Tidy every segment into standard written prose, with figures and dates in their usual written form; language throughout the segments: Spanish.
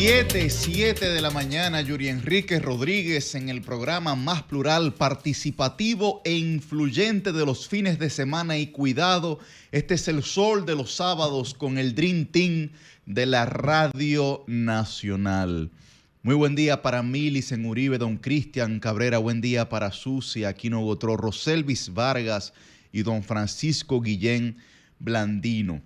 7 de la mañana, Yuri Enrique Rodríguez en el programa más plural, participativo e influyente de los fines de semana. Y cuidado, este es el sol de los sábados con el Dream Team de la Radio Nacional. Muy buen día para Milicen Uribe, don Cristian Cabrera, buen día para Susi, Aquino Gotró, Roselvis Vargas y don Francisco Guillén Blandino.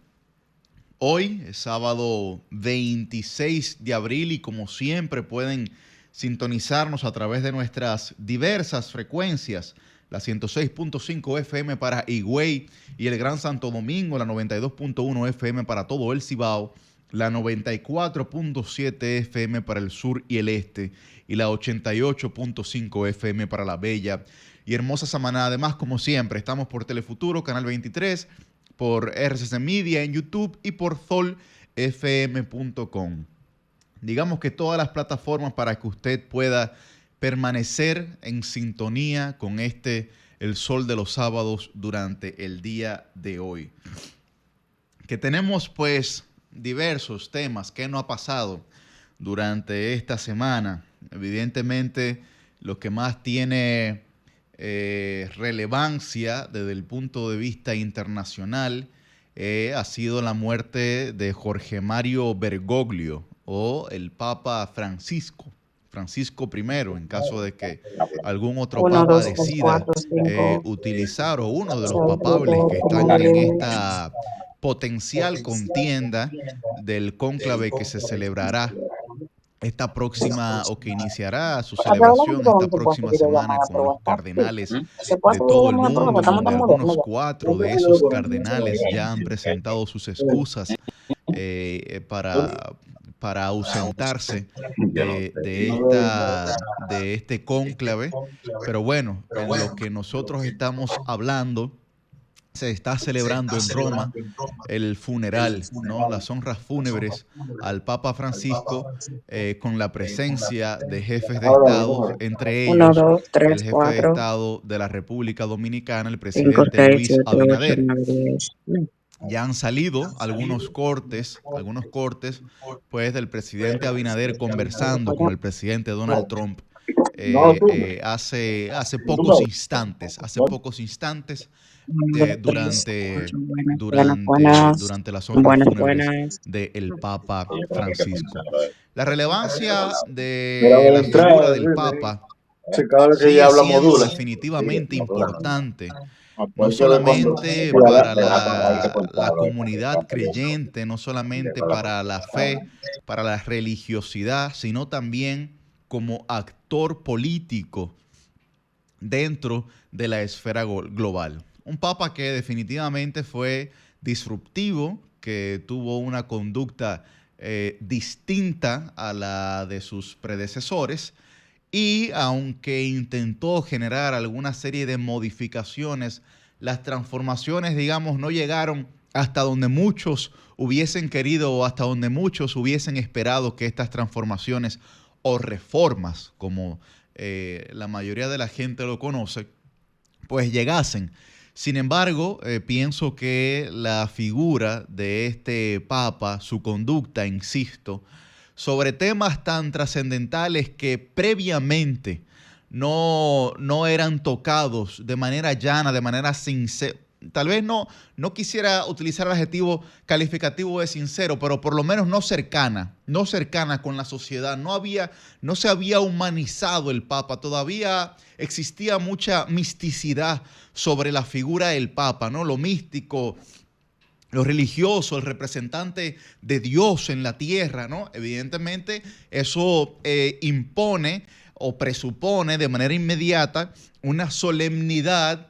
Hoy es sábado 26 de abril y como siempre pueden sintonizarnos a través de nuestras diversas frecuencias, la 106.5 FM para Higüey y el Gran Santo Domingo, la 92.1 FM para todo el Cibao, la 94.7 FM para el sur y el este y la 88.5 FM para la bella y hermosa Samaná. Además, como siempre, estamos por Telefuturo, Canal 23, por RCC Media en YouTube y por solfm.com. Digamos que todas las plataformas para que usted pueda permanecer en sintonía con el sol de los sábados durante el día de hoy. Que tenemos pues diversos temas que no ha pasado durante esta semana. Evidentemente lo que más tiene relevancia desde el punto de vista internacional ha sido la muerte de Jorge Mario Bergoglio o el Papa Francisco I, en caso de que algún otro papa decida utilizar, o uno de los papables que están en esta potencial contienda del cónclave que se celebrará esta próxima, o que iniciará su celebración esta próxima semana con los cardenales de todo el mundo, donde algunos 4 de esos cardenales ya han presentado sus excusas para ausentarse de este cónclave. Pero bueno, en lo que nosotros estamos hablando, se está celebrando en Roma el funeral, ¿no? Las honras fúnebres al Papa Francisco, con la presencia de jefes de Estado, entre ellos el jefe de Estado de la República Dominicana, el presidente Luis Abinader. Ya han salido algunos cortes pues del presidente Abinader conversando con el presidente Donald Trump hace pocos instantes durante las honras fúnebres del Papa Francisco. La relevancia de la figura del Papa sigue siendo definitivamente importante, no solamente para la comunidad creyente, no solamente para la fe, para la religiosidad, sino también como actor político dentro de la esfera global. Un papa que definitivamente fue disruptivo, que tuvo una conducta distinta a la de sus predecesores, y aunque intentó generar alguna serie de modificaciones, las transformaciones, digamos, no llegaron hasta donde muchos hubiesen querido o hasta donde muchos hubiesen esperado que estas transformaciones o reformas, como la mayoría de la gente lo conoce, pues llegasen. Sin embargo, pienso que la figura de este Papa, su conducta, insisto, sobre temas tan trascendentales que previamente no eran tocados de manera llana, de manera sincera. Tal vez no quisiera utilizar el adjetivo calificativo de sincero, pero por lo menos no cercana con la sociedad. No se había humanizado el Papa, todavía existía mucha misticidad sobre la figura del Papa, ¿no? Lo místico, lo religioso, el representante de Dios en la tierra, ¿no? Evidentemente eso impone o presupone de manera inmediata una solemnidad,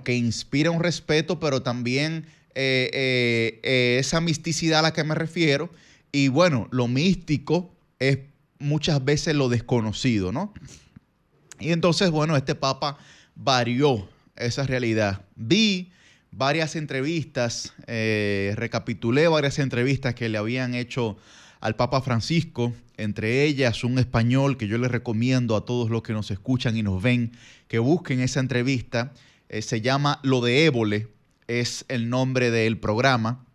que inspira un respeto, pero también esa misticidad a la que me refiero. Y bueno, lo místico es muchas veces lo desconocido, ¿no? Y entonces, bueno, este Papa varió esa realidad. Vi varias entrevistas, recapitulé varias entrevistas que le habían hecho al Papa Francisco, entre ellas un español que yo les recomiendo a todos los que nos escuchan y nos ven, que busquen esa entrevista. Se llama Lo de Évole, es el nombre del programa.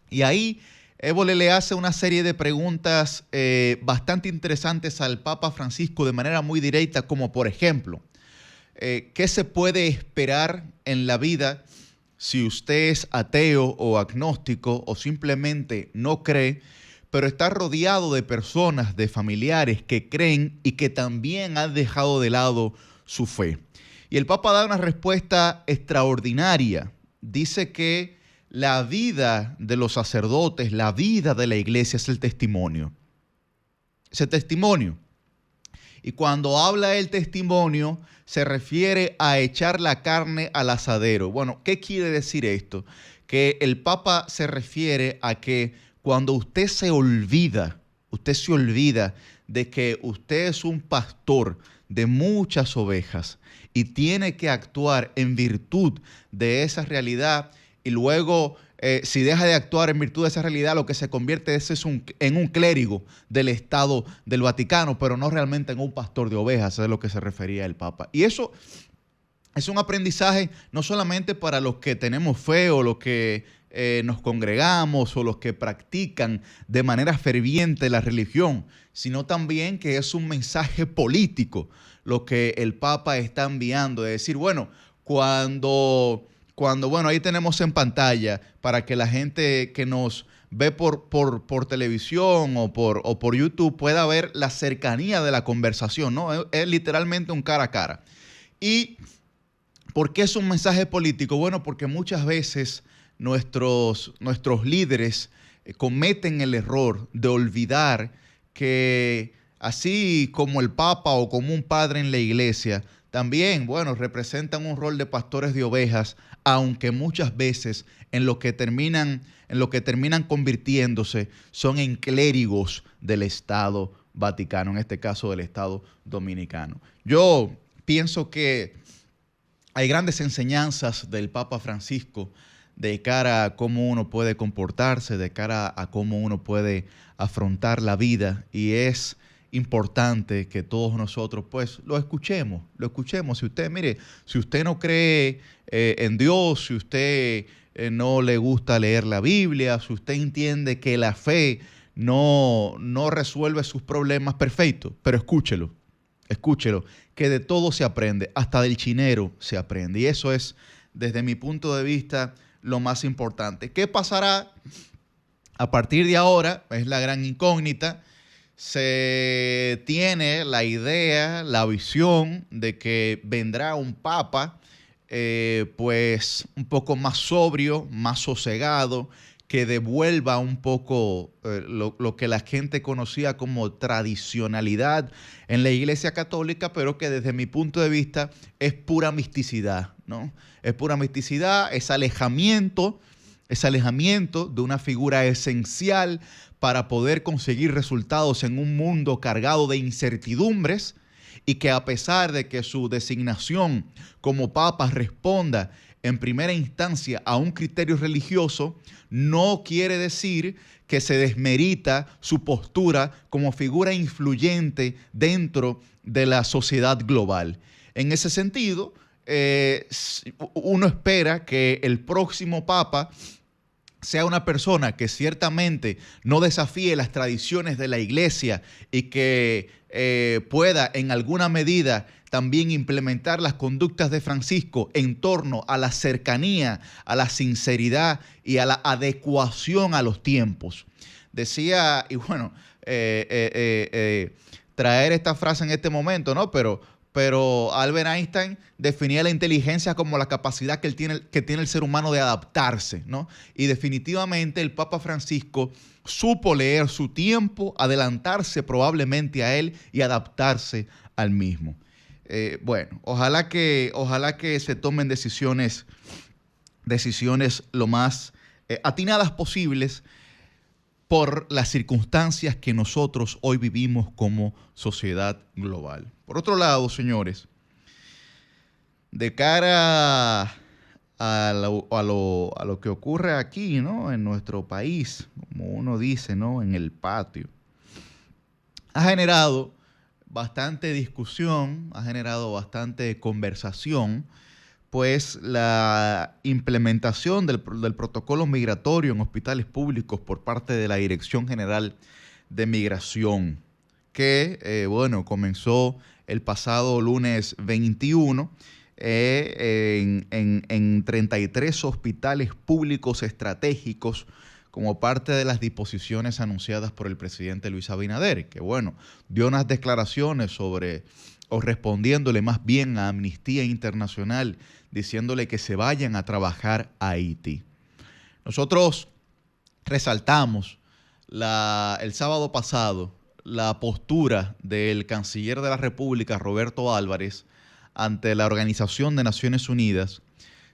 Y ahí Évole le hace una serie de preguntas bastante interesantes al Papa Francisco de manera muy directa, como por ejemplo, ¿qué se puede esperar en la vida si usted es ateo o agnóstico o simplemente no cree, pero está rodeado de personas, de familiares que creen y que también han dejado de lado su fe? Y el Papa da una respuesta extraordinaria. Dice que la vida de los sacerdotes, la vida de la iglesia es el testimonio. Ese testimonio. Y cuando habla del testimonio, se refiere a echar la carne al asadero. Bueno, ¿qué quiere decir esto? Que el Papa se refiere a que cuando usted se olvida de que usted es un pastor de muchas ovejas y tiene que actuar en virtud de esa realidad, y luego si deja de actuar en virtud de esa realidad, lo que se convierte es en un clérigo del Estado del Vaticano, pero no realmente en un pastor de ovejas, es lo que se refería el Papa. Y eso es un aprendizaje no solamente para los que tenemos fe o los que nos congregamos o los que practican de manera ferviente la religión, sino también que es un mensaje político lo que el Papa está enviando, de decir, bueno, cuando bueno, ahí tenemos en pantalla para que la gente que nos ve por televisión o por YouTube pueda ver la cercanía de la conversación, ¿no? Es literalmente un cara a cara. ¿Y por qué es un mensaje político? Bueno, porque muchas veces nuestros líderes cometen el error de olvidar que así como el Papa o como un padre en la iglesia, también, bueno, representan un rol de pastores de ovejas, aunque muchas veces en lo que terminan convirtiéndose son en clérigos del Estado Vaticano, en este caso del Estado Dominicano. Yo pienso que hay grandes enseñanzas del Papa Francisco de cara a cómo uno puede comportarse, de cara a cómo uno puede afrontar la vida, y es importante que todos nosotros pues lo escuchemos. Si usted, mire, si usted no cree en Dios, si usted no le gusta leer la Biblia, si usted entiende que la fe no resuelve sus problemas, perfecto, pero escúchelo, que de todo se aprende, hasta del chinero se aprende, y eso es, desde mi punto de vista, lo más importante. ¿Qué pasará a partir de ahora? Es la gran incógnita. Se tiene la idea, la visión de que vendrá un papa pues un poco más sobrio, más sosegado, que devuelva un poco lo que la gente conocía como tradicionalidad en la Iglesia Católica, pero que desde mi punto de vista es pura misticidad, ¿no? Es pura misticidad, es alejamiento de una figura esencial para poder conseguir resultados en un mundo cargado de incertidumbres, y que a pesar de que su designación como papa responda en primera instancia a un criterio religioso, no quiere decir que se desmerita su postura como figura influyente dentro de la sociedad global. En ese sentido, uno espera que el próximo papa sea una persona que ciertamente no desafíe las tradiciones de la iglesia y que pueda en alguna medida también implementar las conductas de Francisco en torno a la cercanía, a la sinceridad y a la adecuación a los tiempos. Decía, y bueno, traer esta frase en este momento, ¿no? Pero Albert Einstein definía la inteligencia como la capacidad que tiene el ser humano de adaptarse, ¿no? Y definitivamente el Papa Francisco supo leer su tiempo, adelantarse probablemente a él y adaptarse al mismo. Bueno, ojalá que se tomen decisiones lo más atinadas posibles por las circunstancias que nosotros hoy vivimos como sociedad global. Por otro lado, señores, de cara a lo que ocurre aquí, ¿no? En nuestro país, como uno dice, ¿no? En el patio, ha generado bastante discusión, ha generado bastante conversación, pues la implementación del protocolo migratorio en hospitales públicos por parte de la Dirección General de Migración, que, bueno, comenzó el pasado lunes 21 en 33 hospitales públicos estratégicos como parte de las disposiciones anunciadas por el presidente Luis Abinader, que, bueno, dio unas declaraciones sobre, o respondiéndole más bien a Amnistía Internacional, diciéndole que se vayan a trabajar a Haití. Nosotros resaltamos el sábado pasado la postura del canciller de la República, Roberto Álvarez, ante la Organización de Naciones Unidas,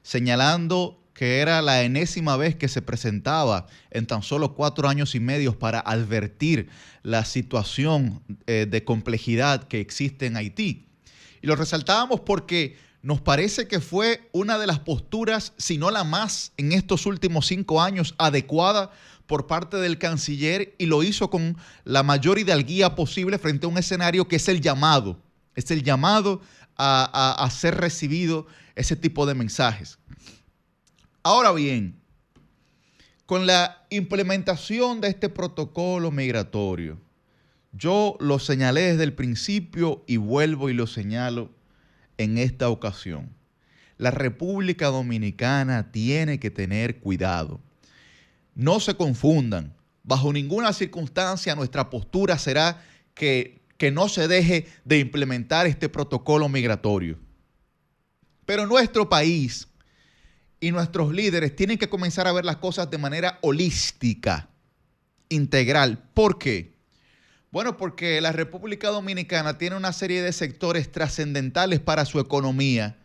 señalando que era la enésima vez que se presentaba en tan solo 4 años y medio para advertir la situación de complejidad que existe en Haití. Y lo resaltábamos porque nos parece que fue una de las posturas, si no la más, en estos últimos 5 años adecuada por parte del canciller, y lo hizo con la mayor hidalguía posible frente a un escenario que es el llamado a ser recibido ese tipo de mensajes. Ahora bien, con la implementación de este protocolo migratorio, yo lo señalé desde el principio y vuelvo y lo señalo en esta ocasión. La República Dominicana tiene que tener cuidado. No se confundan. Bajo ninguna circunstancia nuestra postura será que no se deje de implementar este protocolo migratorio. Pero nuestro país y nuestros líderes tienen que comenzar a ver las cosas de manera holística, integral. ¿Por qué? Bueno, porque la República Dominicana tiene una serie de sectores trascendentales para su economía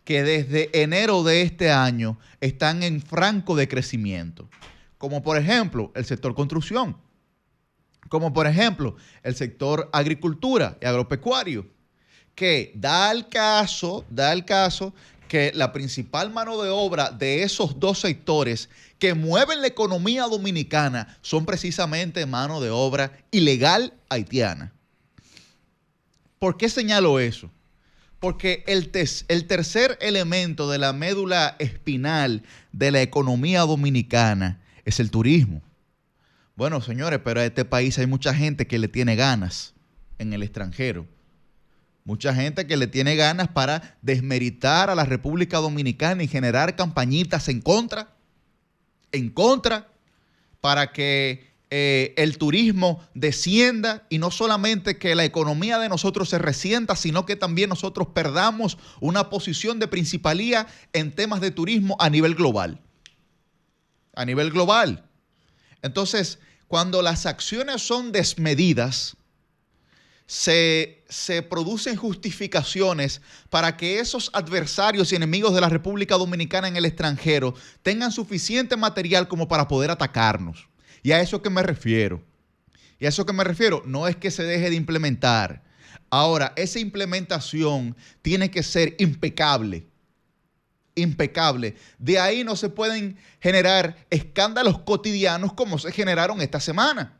que desde enero de este año están en franco de crecimiento. Como por ejemplo el sector construcción, como por ejemplo el sector agricultura y agropecuario, que da el caso que la principal mano de obra de esos dos sectores que mueven la economía dominicana son precisamente mano de obra ilegal haitiana. ¿Por qué señalo eso? Porque el tercer elemento de la médula espinal de la economía dominicana es el turismo. Bueno, señores, pero a este país hay mucha gente que le tiene ganas en el extranjero. Mucha gente que le tiene ganas para desmeritar a la República Dominicana y generar campañitas en contra, para que el turismo descienda y no solamente que la economía de nosotros se resienta, sino que también nosotros perdamos una posición de principalía en temas de turismo a nivel global. A nivel global. Entonces, cuando las acciones son desmedidas, se producen justificaciones para que esos adversarios y enemigos de la República Dominicana en el extranjero tengan suficiente material como para poder atacarnos. Y a eso que me refiero. No es que se deje de implementar. Ahora, esa implementación tiene que ser impecable. De ahí no se pueden generar escándalos cotidianos como se generaron esta semana.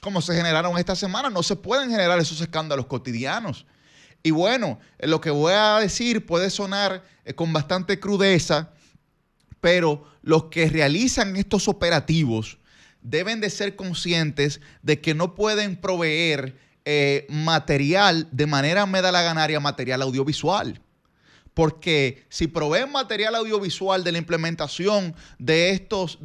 No se pueden generar esos escándalos cotidianos. Y bueno, lo que voy a decir puede sonar con bastante crudeza, pero los que realizan estos operativos deben de ser conscientes de que no pueden proveer material de manera medalaganaria, material audiovisual. Porque si proveen material audiovisual de la implementación de estos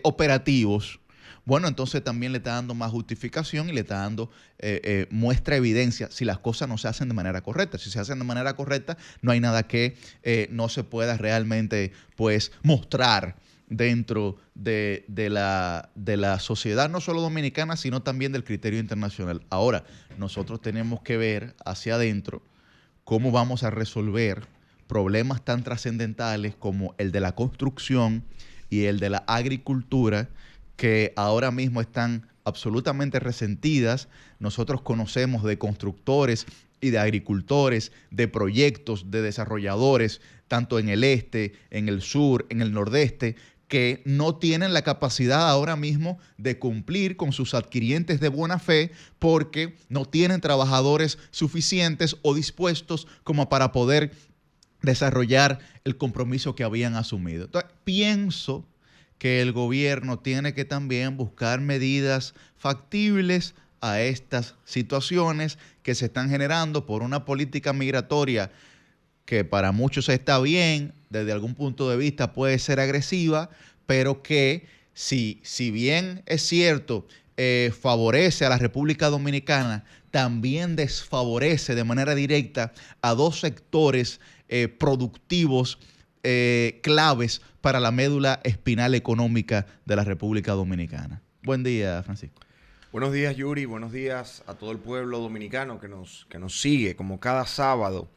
operativos, bueno, entonces también le está dando más justificación y le está dando muestra, evidencia, si las cosas no se hacen de manera correcta. Si se hacen de manera correcta, no hay nada que no se pueda realmente pues, mostrar dentro de la sociedad, no solo dominicana, sino también del criterio internacional. Ahora, nosotros tenemos que ver hacia adentro cómo vamos a resolver problemas tan trascendentales como el de la construcción y el de la agricultura, que ahora mismo están absolutamente resentidas. Nosotros conocemos de constructores y de agricultores, de proyectos, de desarrolladores, tanto en el este, en el sur, en el nordeste, que no tienen la capacidad ahora mismo de cumplir con sus adquirientes de buena fe porque no tienen trabajadores suficientes o dispuestos como para poder desarrollar el compromiso que habían asumido. Entonces, pienso que el gobierno tiene que también buscar medidas factibles a estas situaciones que se están generando por una política migratoria que para muchos está bien, desde algún punto de vista puede ser agresiva, pero que si bien es cierto, favorece a la República Dominicana, también desfavorece de manera directa a dos sectores productivos claves para la médula espinal económica de la República Dominicana. Buen día, Francisco. Buenos días, Yuri. Buenos días a todo el pueblo dominicano que nos sigue como cada sábado.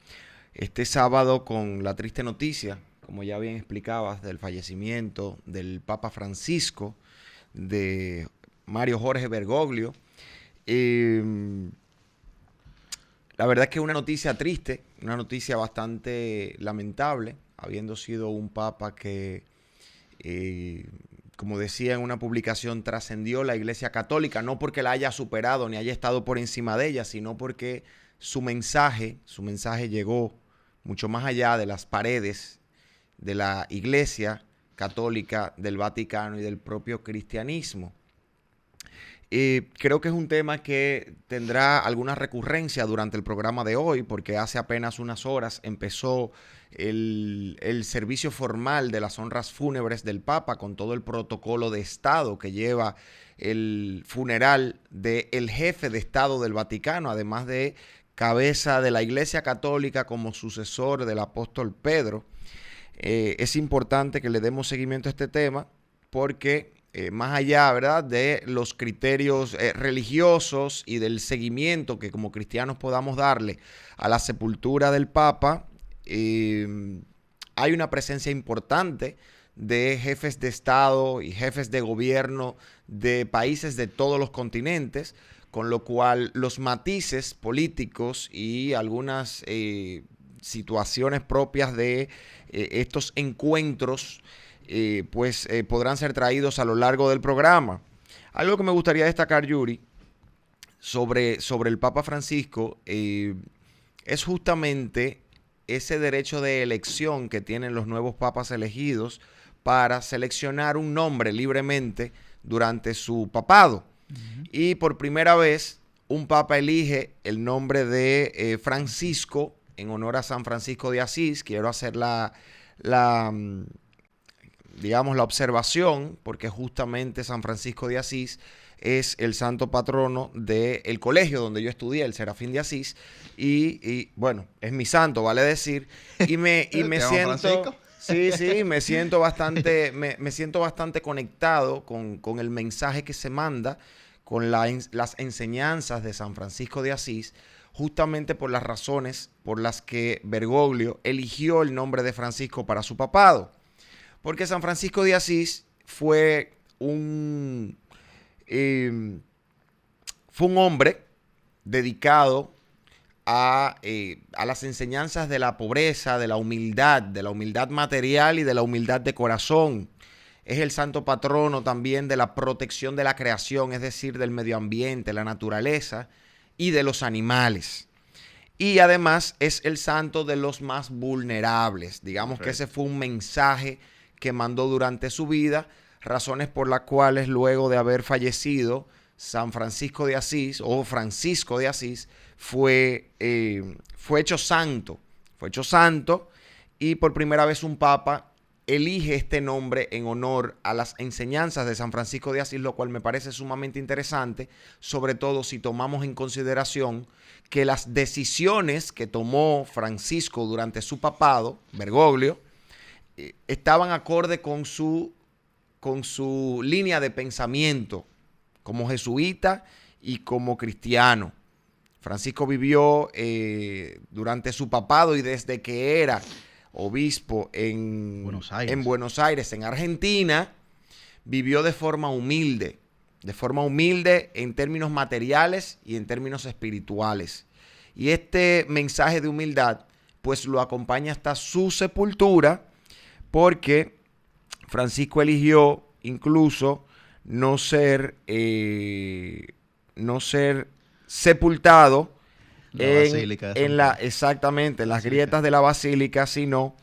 Este sábado con la triste noticia, como ya bien explicabas, del fallecimiento del Papa Francisco, de Mario Jorge Bergoglio. La verdad es que es una noticia triste, una noticia bastante lamentable, habiendo sido un papa que, como decía en una publicación, trascendió la Iglesia Católica, no porque la haya superado ni haya estado por encima de ella, sino porque su mensaje llegó mucho más allá de las paredes de la Iglesia Católica, del Vaticano y del propio cristianismo. Creo que es un tema que tendrá alguna recurrencia durante el programa de hoy, porque hace apenas unas horas empezó el servicio formal de las honras fúnebres del Papa, con todo el protocolo de Estado que lleva el funeral del jefe de Estado del Vaticano, además de cabeza de la Iglesia Católica como sucesor del apóstol Pedro. Es importante que le demos seguimiento a este tema porque más allá, ¿verdad?, de los criterios religiosos y del seguimiento que como cristianos podamos darle a la sepultura del Papa, hay una presencia importante de jefes de Estado y jefes de gobierno de países de todos los continentes, con lo cual los matices políticos y algunas situaciones propias de estos encuentros podrán ser traídos a lo largo del programa. Algo que me gustaría destacar, Yuri, sobre el Papa Francisco es justamente ese derecho de elección que tienen los nuevos papas elegidos para seleccionar un nombre libremente durante su papado. Y por primera vez un papa elige el nombre de Francisco en honor a San Francisco de Asís. Quiero hacer la observación, porque justamente San Francisco de Asís es el santo patrono del colegio donde yo estudié, el Serafín de Asís, y bueno, es mi santo, vale decir, y me siento... Sí, me siento bastante conectado con el mensaje que se manda, con las enseñanzas de San Francisco de Asís, justamente por las razones por las que Bergoglio eligió el nombre de Francisco para su papado. Porque San Francisco de Asís fue un hombre dedicado a las enseñanzas de la pobreza, de la humildad material y de la humildad de corazón. Es el santo patrono también de la protección de la creación, es decir, del medio ambiente, la naturaleza y de los animales. Y además es el santo de los más vulnerables. Digamos que ese fue un mensaje que mandó durante su vida, razones por las cuales luego de haber fallecido San Francisco de Asís o Francisco de Asís fue hecho santo. Fue hecho santo y por primera vez un papa elige este nombre en honor a las enseñanzas de San Francisco de Asís, lo cual me parece sumamente interesante, sobre todo si tomamos en consideración que las decisiones que tomó Francisco durante su papado, Bergoglio, estaban acorde con su línea de pensamiento como jesuita y como cristiano. Francisco vivió durante su papado y desde que era obispo en Buenos Aires, en Argentina, vivió de forma humilde en términos materiales y en términos espirituales. Y este mensaje de humildad pues lo acompaña hasta su sepultura, porque Francisco eligió incluso no ser sepultado exactamente, en las grietas de la basílica, sino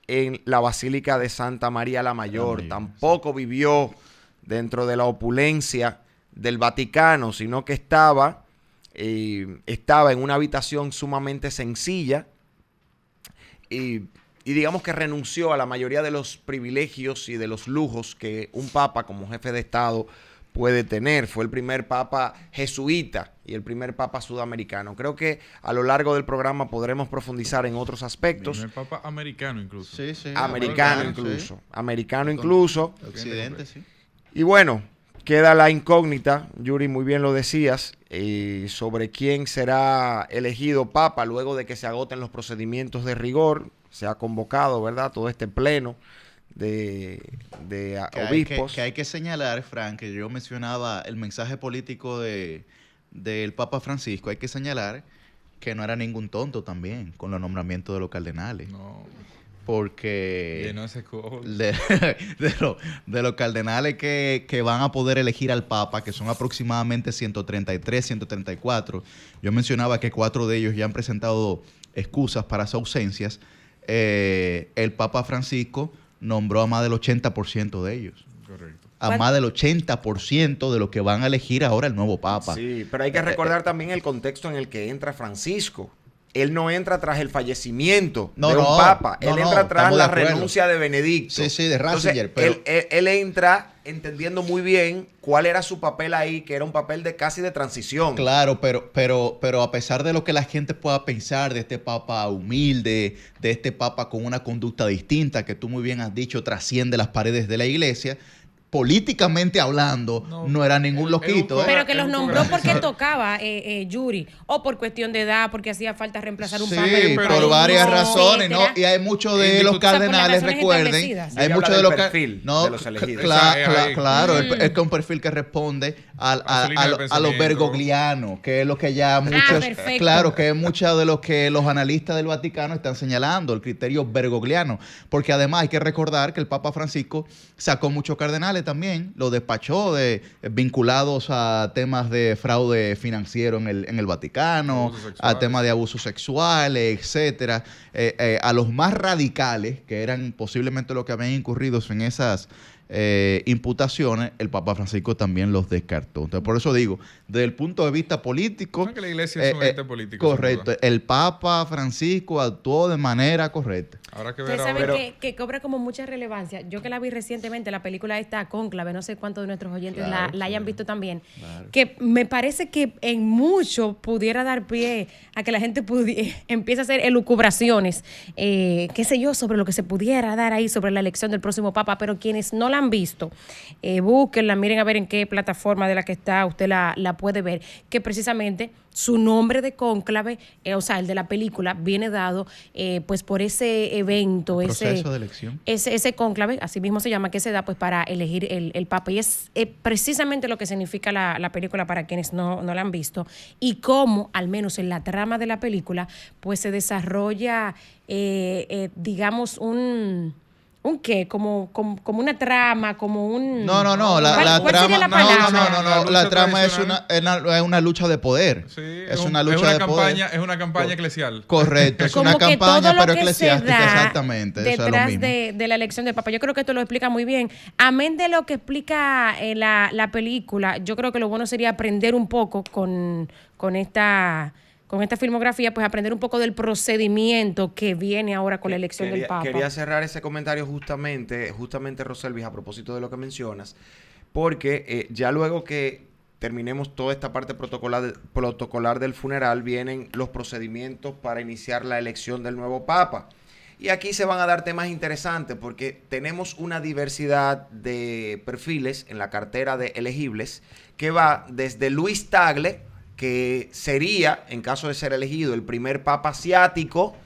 en la Basílica de Santa María la Mayor. Tampoco vivió dentro de la opulencia del Vaticano, sino que estaba en una habitación sumamente sencilla y digamos que renunció a la mayoría de los privilegios y de los lujos que un papa como jefe de Estado puede tener. Fue el primer papa jesuita y el primer papa sudamericano. Creo que a lo largo del programa podremos profundizar en otros aspectos. El papa americano incluso. Sí, sí. Americano incluso. Occidente, sí. Y bueno, queda la incógnita, Yuri, muy bien lo decías, sobre quién será elegido papa luego de que se agoten los procedimientos de rigor. Se ha convocado, ¿verdad?, todo este pleno de obispos. Que hay que señalar, Frank, que yo mencionaba el mensaje político del Papa Francisco. Hay que señalar que no era ningún tonto también con los nombramientos de los cardenales. No. Porque no ese de los cardenales que van a poder elegir al Papa, que son aproximadamente 133, 134. Yo mencionaba que 4 de ellos ya han presentado excusas para sus ausencias. El Papa Francisco nombró a más del 80% de ellos. Correcto. A más del 80% de los que van a elegir ahora el nuevo Papa. Sí, pero hay que recordar también el contexto en el que entra Francisco. Él no entra tras el fallecimiento de un papa. Él entra tras la renuncia de Benedicto. Sí, de Ratzinger. Entonces, él entra entendiendo muy bien cuál era su papel ahí, que era un papel casi de transición. Claro, pero a pesar de lo que la gente pueda pensar de este papa humilde, de este papa con una conducta distinta, que tú muy bien has dicho, trasciende las paredes de la iglesia, políticamente hablando, no era ningún loquito. Pero que los nombró porque tocaba, Yuri, o por cuestión de edad, porque hacía falta reemplazar un papa. Sí, por varias razones, ¿no? Y hay muchos de los cardenales, recuerden, hay muchos de los perfil de los elegidos. Claro, es que un perfil que responde a los bergoglianos, que es lo que ya muchos, claro, que es mucho de lo que los analistas del Vaticano están señalando, el criterio bergogliano, porque además hay que recordar que el Papa Francisco sacó muchos cardenales también, lo despachó vinculados a temas de fraude financiero en el Vaticano, a temas de abusos sexuales, etcétera, a los más radicales, que eran posiblemente los que habían incurrido en esas imputaciones, el Papa Francisco también los descartó. Entonces, por eso digo, desde el punto de vista político, no, que la iglesia es un ente político. Correcto, el Papa Francisco actuó de manera correcta. Habrá que ver. Ustedes saben que cobra como mucha relevancia. Yo que la vi recientemente, la película esta Cónclave, no sé cuántos de nuestros oyentes la hayan visto también, que me parece que en mucho pudiera dar pie a que la gente empiece a hacer elucubraciones, qué sé yo, sobre lo que se pudiera dar ahí sobre la elección del próximo Papa, pero quienes no la han visto, búsquenla, miren a ver en qué plataforma de la que está, usted la puede ver, que precisamente su nombre de cónclave, o sea, el de la película, viene dado pues por ese evento, proceso de elección. Ese cónclave, así mismo se llama, que se da pues para elegir el Papa. Y es precisamente lo que significa la película para quienes no la han visto. Y cómo, al menos en la trama de la película, pues se desarrolla, digamos, ¿un qué? Como una trama, como un... No, la trama, la trama es una lucha de poder. Sí, es una lucha de poder. Es una campaña eclesial. Correcto, es una campaña, pero eclesiástica, exactamente. Detrás de la elección del Papa. Yo creo que esto lo explica muy bien. Amén de lo que explica la película, yo creo que lo bueno sería aprender un poco con esta filmografía, pues aprender un poco del procedimiento que viene ahora con la elección del Papa. Quería cerrar ese comentario justamente Roselvis, a propósito de lo que mencionas, porque ya luego que terminemos toda esta parte protocolar del funeral, vienen los procedimientos para iniciar la elección del nuevo Papa. Y aquí se van a dar temas interesantes porque tenemos una diversidad de perfiles en la cartera de elegibles que va desde Luis Tagle, que sería, en caso de ser elegido, el primer papa asiático,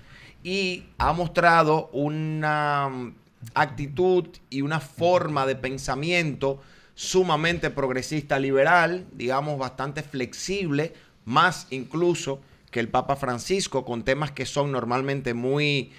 y ha mostrado una actitud y una forma de pensamiento sumamente progresista liberal, digamos bastante flexible, más incluso que el Papa Francisco, con temas que son normalmente muy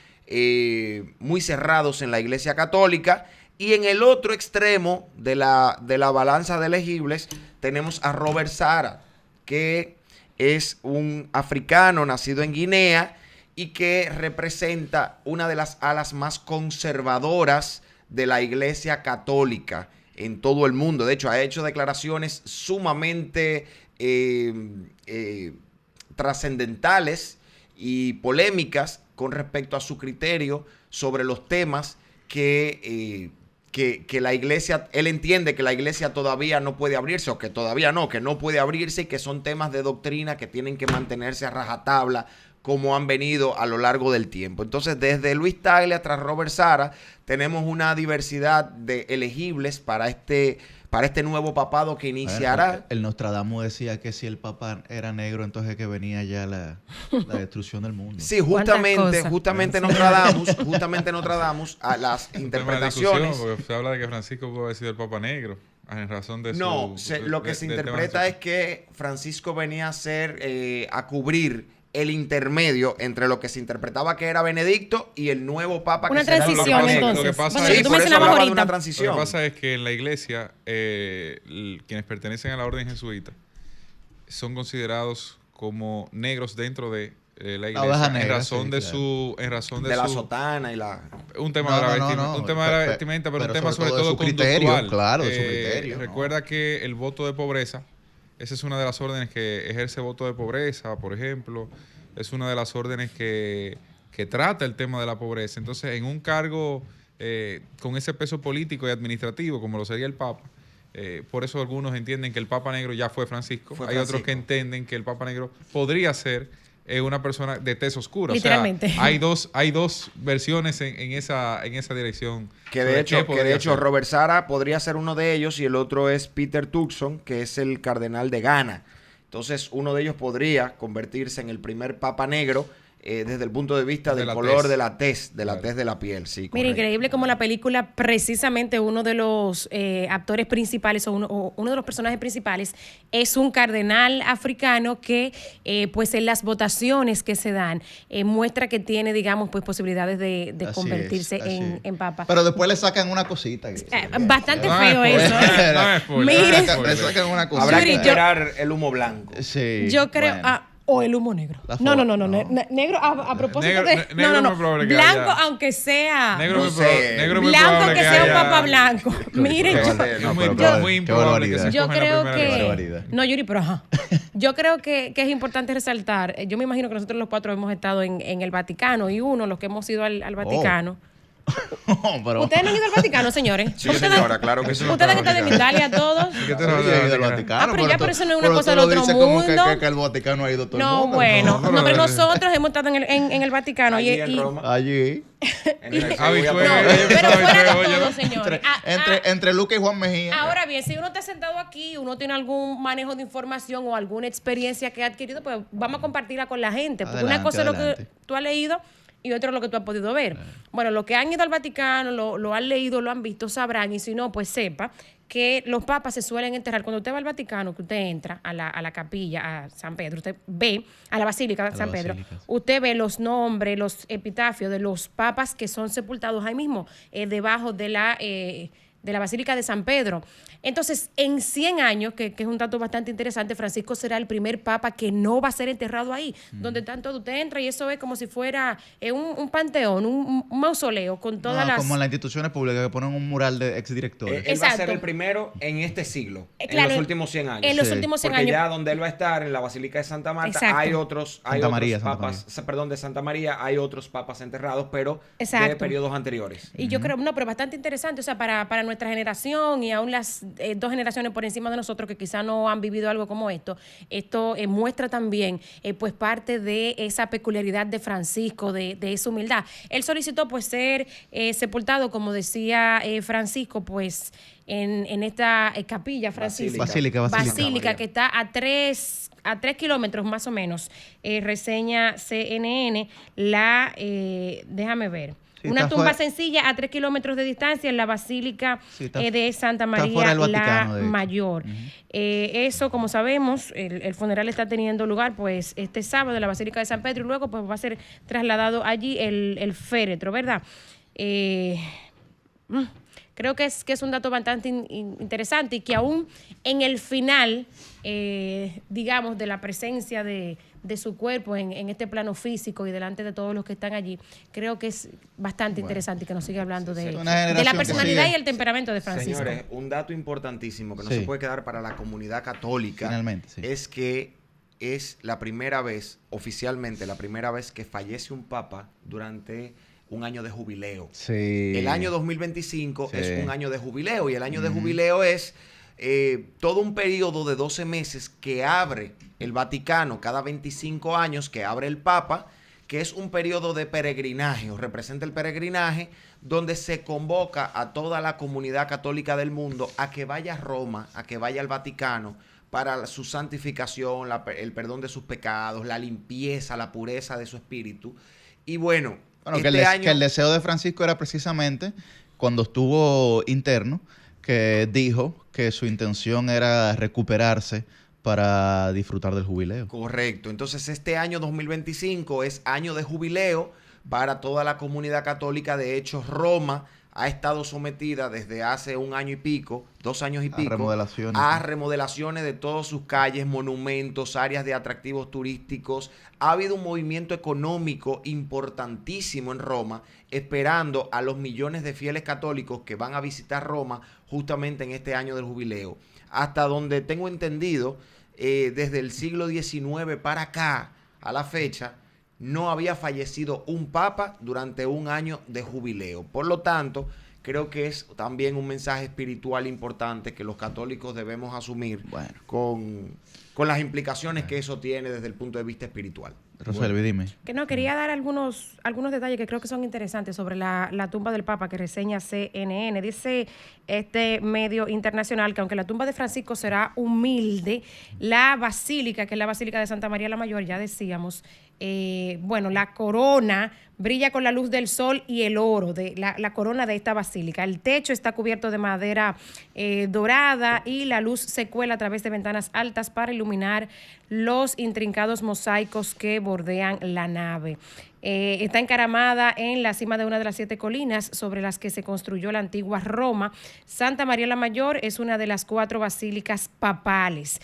cerrados en la Iglesia Católica. Y en el otro extremo de la balanza de elegibles tenemos a Robert Sara, que es un africano nacido en Guinea y que representa una de las alas más conservadoras de la Iglesia Católica en todo el mundo. De hecho, ha hecho declaraciones sumamente trascendentales y polémicas con respecto a su criterio sobre los temas que la iglesia, él entiende que la iglesia todavía no puede abrirse, o que todavía no, que no puede abrirse, y que son temas de doctrina que tienen que mantenerse a rajatabla como han venido a lo largo del tiempo. Entonces, desde Luis Tagle hasta Robert Sara, tenemos una diversidad de elegibles para este nuevo papado que iniciará. El Nostradamus decía que si el papa era negro, entonces que venía ya la destrucción del mundo. Sí, justamente Nostradamus a las interpretaciones. Porque se habla de que Francisco pudo haber sido el papa negro en razón de lo que se interpreta es que Francisco venía a cubrir el intermedio entre lo que se interpretaba que era Benedicto y el nuevo papa. Una transición, entonces. Lo que pasa transición. Lo que pasa es que en la iglesia, quienes pertenecen a la orden jesuita son considerados como negros dentro de la iglesia en razón de la sotana y la... Un tema de la vestimenta, pero un tema sobre todo conductual. Claro, de su criterio. Recuerda que el voto de pobreza, esa es una de las órdenes que ejerce voto de pobreza, por ejemplo. Es una de las órdenes que trata el tema de la pobreza. Entonces, en un cargo con ese peso político y administrativo, como lo sería el Papa, por eso algunos entienden que el Papa Negro ya fue Francisco. Hay otros que entienden que el Papa Negro podría ser una persona de tez oscura. Literalmente. O sea, hay dos versiones en esa dirección. Que de hecho Robert Sara podría ser uno de ellos, y el otro es Peter Turkson, que es el cardenal de Ghana. Entonces, uno de ellos podría convertirse en el primer papa negro desde el punto de vista del color de la tez, de la piel. Sí, mira, increíble como la película, precisamente uno de los actores principales o uno de los personajes principales es un cardenal africano que pues en las votaciones que se dan muestra que tiene, digamos, pues posibilidades de convertirse en papa. Pero después le sacan una cosita. Bastante feo eso. Miren, le sacan una cosita. Habrá que esperar el humo blanco. Sí, yo creo... O el humo negro. No. Negro, a propósito de... Blanco, aunque sea... Negro blanco, que sea un papa blanco. Miren, muy improbable que se yo escoja creo la que... primera. No, Yuri, pero ajá. Yo creo que es importante resaltar. Yo me imagino que nosotros los cuatro hemos estado en el Vaticano, y los que hemos ido al Vaticano... ¿Ustedes no han ido al Vaticano, señores? Sí, señora, claro que sí. ¿Ustedes han estado en Italia todos? Del Vaticano. Pero eso no es una cosa del otro mundo. Como que el Vaticano ha ido todo el mundo. Bueno, pero nosotros hemos estado en el Vaticano. Allí en Roma. Allí. Pero fuera de todo, señores. Entre Lucas y Juan Mejía. Ahora bien, si uno está sentado aquí, uno tiene algún manejo de información o alguna experiencia que ha adquirido, pues vamos a compartirla con la gente. Porque una cosa es lo que tú has leído y otro es lo que tú has podido ver. Bueno, los que han ido al Vaticano, lo han leído, lo han visto, sabrán, y si no, pues sepa que los papas se suelen enterrar. Cuando usted va al Vaticano, que usted entra a la capilla, a San Pedro, usted ve, a la Basílica de San Pedro, usted ve los nombres, los epitafios de los papas que son sepultados ahí mismo, debajo de la Basílica de San Pedro. Entonces, en 100 años, que es un dato bastante interesante, Francisco será el primer papa que no va a ser enterrado ahí, donde tanto usted entra y eso es como si fuera un panteón, un mausoleo con todas las... Como en las instituciones públicas que ponen un mural de exdirectores. Él va a ser el primero en este siglo, en los últimos 100 años. En los últimos 100 Porque años. ya donde él va a estar, en la Basílica de Santa Marta, hay otros papas, perdón, de Santa María, hay otros papas enterrados, pero de periodos anteriores. Y yo creo, pero bastante interesante, o sea, para nuestra generación y aún las dos generaciones por encima de nosotros que quizás no han vivido algo como esto muestra también pues parte de esa peculiaridad de Francisco, de esa humildad. Él solicitó pues ser sepultado, como decía Francisco, pues en esta capilla franciscana. Basílica que está a 3 kilómetros más o menos. Reseña CNN, déjame ver. Una tumba sencilla a 3 kilómetros de distancia en la Basílica de Santa María la Mayor. Eso, como sabemos, el funeral está teniendo lugar pues este sábado en la Basílica de San Pedro, y luego pues va a ser trasladado allí el féretro, ¿verdad? Creo que es un dato bastante interesante y que aún en el final, digamos, de la presencia de su cuerpo en este plano físico y delante de todos los que están allí, creo que es bastante interesante que nos siga hablando de la personalidad y el temperamento de Francisco. Señores, un dato importantísimo que no se puede quedar para la comunidad católica es que es la primera vez, oficialmente, la primera vez que fallece un papa durante un año de jubileo. El año 2025 es un año de jubileo y el año de jubileo es todo un periodo de 12 meses que abre el Vaticano cada 25 años, que abre el Papa, que es un periodo de peregrinaje o representa el peregrinaje donde se convoca a toda la comunidad católica del mundo a que vaya a Roma, a que vaya al Vaticano para su santificación, el perdón de sus pecados, la limpieza, la pureza de su espíritu. Y bueno, que el deseo de Francisco era precisamente cuando estuvo interno, que dijo que su intención era recuperarse para disfrutar del jubileo. Correcto. Entonces este año 2025 es año de jubileo para toda la comunidad católica. De hecho, Roma ha estado sometida desde hace un año y pico, 2 años y pico, a remodelaciones de todas sus calles, monumentos, áreas de atractivos turísticos. Ha habido un movimiento económico importantísimo en Roma, esperando a los millones de fieles católicos que van a visitar Roma justamente en este año del jubileo. Hasta donde tengo entendido, desde el siglo XIX para acá, a la fecha, no había fallecido un papa durante un año de jubileo. Por lo tanto, creo que es también un mensaje espiritual importante que los católicos debemos asumir con las implicaciones que eso tiene desde el punto de vista espiritual. Roselvi, dime. Que no, quería dar algunos detalles que creo que son interesantes sobre la tumba del Papa que reseña CNN. Dice este medio internacional que aunque la tumba de Francisco será humilde, la basílica, que es la Basílica de Santa María la Mayor, ya decíamos, la corona brilla con la luz del sol y el oro, de la corona de esta basílica. El techo está cubierto de madera dorada y la luz se cuela a través de ventanas altas para iluminar los intrincados mosaicos que bordean la nave. Está encaramada en la cima de una de las 7 colinas sobre las que se construyó la antigua Roma. Santa María la Mayor es una de las 4 basílicas papales.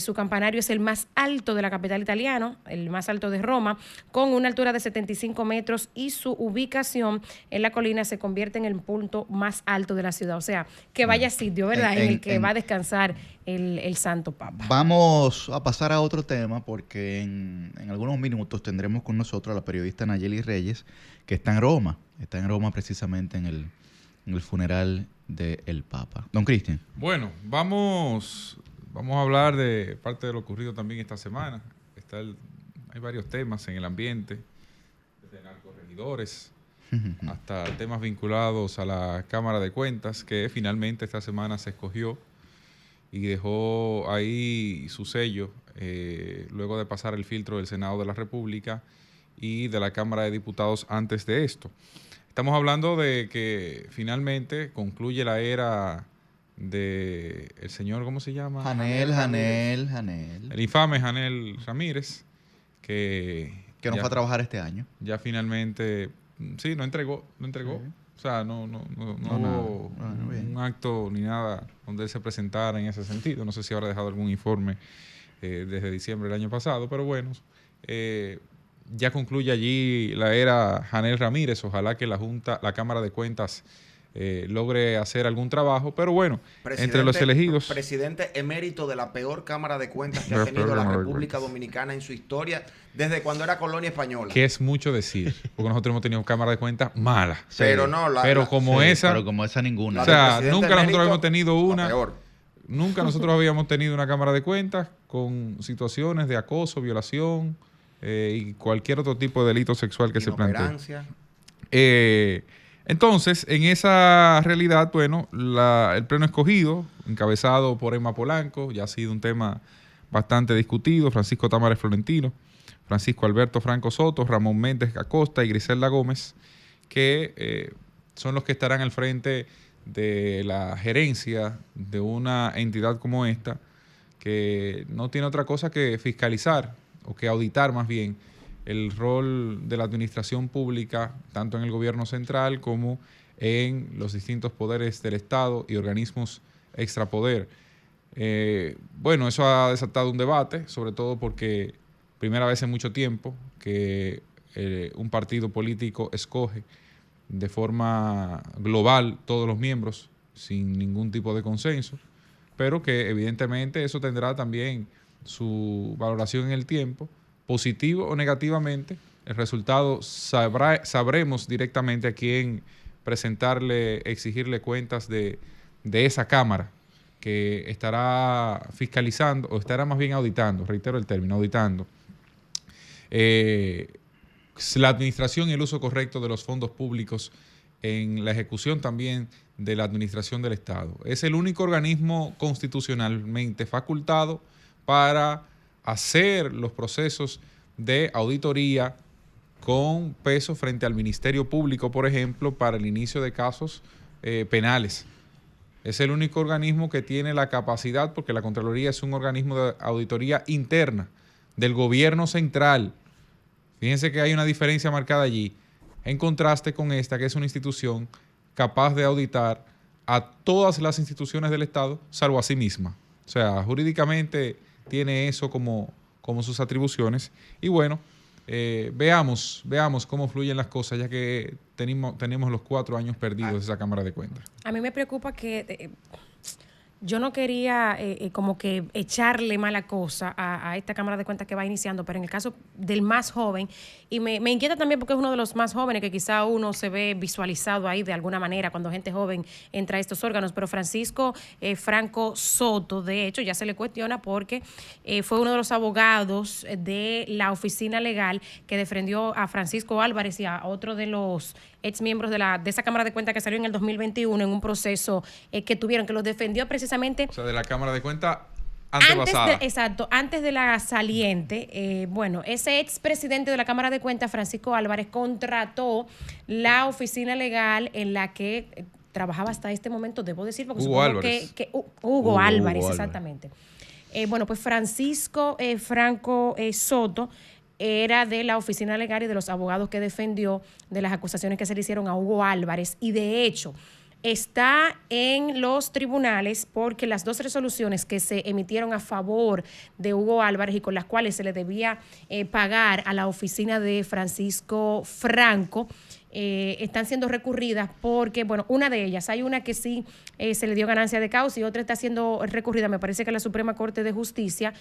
Su campanario es el más alto de la capital italiana, el más alto de Roma, con una altura de 75 metros y su ubicación en la colina se convierte en el punto más alto de la ciudad. O sea, que vaya sitio, ¿verdad? En el que va a descansar el Santo Papa. Vamos a pasar a otro tema porque en algunos minutos tendremos con nosotros a la periodista Nayeli Reyes, que está en Roma. Está en Roma precisamente en el funeral del Papa. Don Cristian. Bueno, vamos a hablar de parte de lo ocurrido también esta semana. Hay varios temas en el ambiente, desde narcorregidores hasta temas vinculados a la Cámara de Cuentas, que finalmente esta semana se escogió y dejó ahí su sello luego de pasar el filtro del Senado de la República y de la Cámara de Diputados antes de esto. Estamos hablando de que finalmente concluye la era de el señor, ¿cómo se llama? Janel. El infame Janel Ramírez, que no fue a trabajar este año. Ya finalmente, sí, no entregó. O sea, no hubo un acto ni nada donde él se presentara en ese sentido. No sé si habrá dejado algún informe desde diciembre del año pasado, pero bueno, ya concluye allí la era Janel Ramírez. Ojalá que la Cámara de Cuentas logre hacer algún trabajo, pero bueno, entre los elegidos. Presidente emérito de la peor Cámara de Cuentas que ha tenido la República Dominicana en su historia, desde cuando era colonia española. Que es mucho decir, porque nosotros hemos tenido Cámara de Cuentas mala. Sí, pero como esa ninguna. O sea, nunca nosotros habíamos tenido una. Nunca nosotros habíamos tenido una Cámara de Cuentas con situaciones de acoso, violación y cualquier otro tipo de delito sexual que se plantee. Entonces, en esa realidad, bueno, el pleno escogido, encabezado por Emma Polanco, ya ha sido un tema bastante discutido, Francisco Tamares Florentino, Francisco Alberto Franco Soto, Ramón Méndez Acosta y Griselda Gómez, que son los que estarán al frente de la gerencia de una entidad como esta, que no tiene otra cosa que fiscalizar, o que auditar más bien, el rol de la administración pública, tanto en el gobierno central como en los distintos poderes del Estado y organismos extrapoder. Bueno, eso ha desatado un debate, sobre todo porque primera vez en mucho tiempo que un partido político escoge de forma global todos los miembros sin ningún tipo de consenso, pero que evidentemente eso tendrá también su valoración en el tiempo, positivo o negativamente. El resultado sabremos directamente a quién presentarle, exigirle cuentas de esa Cámara que estará fiscalizando, o estará más bien auditando, reitero el término, auditando la administración y el uso correcto de los fondos públicos en la ejecución también de la administración del Estado. Es el único organismo constitucionalmente facultado para hacer los procesos de auditoría con peso frente al Ministerio Público, por ejemplo, para el inicio de casos penales. Es el único organismo que tiene la capacidad, porque la Contraloría es un organismo de auditoría interna del gobierno central. Fíjense que hay una diferencia marcada allí, en contraste con esta, que es una institución capaz de auditar a todas las instituciones del Estado, salvo a sí misma. O sea, jurídicamente tiene eso como sus atribuciones. Y bueno, veamos cómo fluyen las cosas, ya que tenemos los 4 años perdidos de esa Cámara de Cuentas. A mí me preocupa que yo no quería como que echarle mala cosa a esta Cámara de Cuentas que va iniciando, pero en el caso del más joven, y me inquieta también porque es uno de los más jóvenes, que quizá uno se ve visualizado ahí de alguna manera cuando gente joven entra a estos órganos, pero Francisco Franco Soto, de hecho, ya se le cuestiona porque fue uno de los abogados de la oficina legal que defendió a Francisco Álvarez y a otro de los ex miembros de esa Cámara de Cuentas que salió en el 2021 en un proceso que tuvieron, que los defendió precisamente. O sea, de la Cámara de Cuentas antepasada. Antes de la saliente. Bueno, ese ex presidente de la Cámara de Cuentas, Francisco Álvarez, contrató la oficina legal en la que trabajaba hasta este momento, debo decir, porque Hugo Álvarez. Hugo Álvarez, exactamente. Bueno, pues Francisco Franco Soto era de la oficina legal y de los abogados que defendió de las acusaciones que se le hicieron a Hugo Álvarez, y de hecho está en los tribunales porque las 2 resoluciones que se emitieron a favor de Hugo Álvarez y con las cuales se le debía pagar a la oficina de Francisco Franco están siendo recurridas porque, bueno, una de ellas, hay una que sí se le dio ganancia de causa y otra está siendo recurrida, me parece que a la Suprema Corte de Justicia,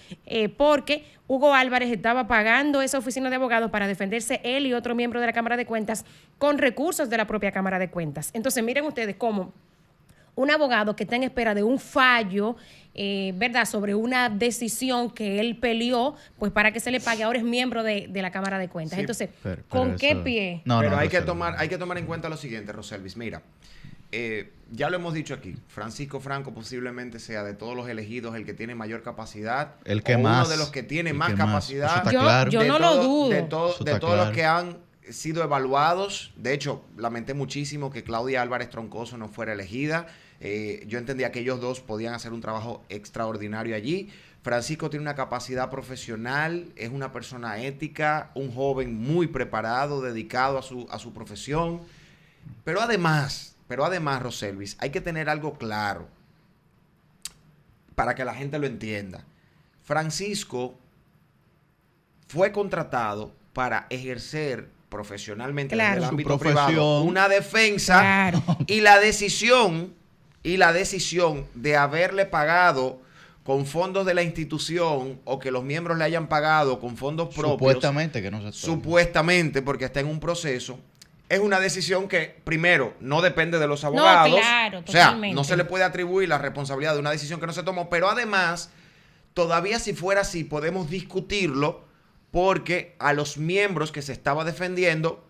porque Hugo Álvarez estaba pagando esa oficina de abogados para defenderse él y otro miembro de la Cámara de Cuentas con recursos de la propia Cámara de Cuentas. Entonces, miren ustedes cómo un abogado que está en espera de un fallo, ¿verdad?, sobre una decisión que él peleó, pues para que se le pague, ahora es miembro de la Cámara de Cuentas. Sí, entonces, pero ¿con qué pie? Pero hay que tomar en cuenta lo siguiente, Roselvis. Mira, ya lo hemos dicho aquí, Francisco Franco posiblemente sea de todos los elegidos el que tiene mayor capacidad, el que más, uno de los que tiene más capacidad. Yo no lo dudo. De todos los que han sido evaluados. De hecho, lamenté muchísimo que Claudia Álvarez Troncoso no fuera elegida. Yo entendía que ellos dos podían hacer un trabajo extraordinario allí. Francisco tiene una capacidad profesional, es una persona ética, un joven muy preparado, dedicado a su profesión. Pero además, Roselvis, hay que tener algo claro para que la gente lo entienda. Francisco fue contratado para ejercer profesionalmente en el ámbito privado una defensa, y la decisión de haberle pagado con fondos de la institución o que los miembros le hayan pagado con fondos propios, supuestamente porque está en un proceso, es una decisión que primero no depende de los abogados. No, claro, o sea, no se le puede atribuir la responsabilidad de una decisión que no se tomó, pero además, todavía si fuera así, podemos discutirlo porque a los miembros que se le estaba defendiendo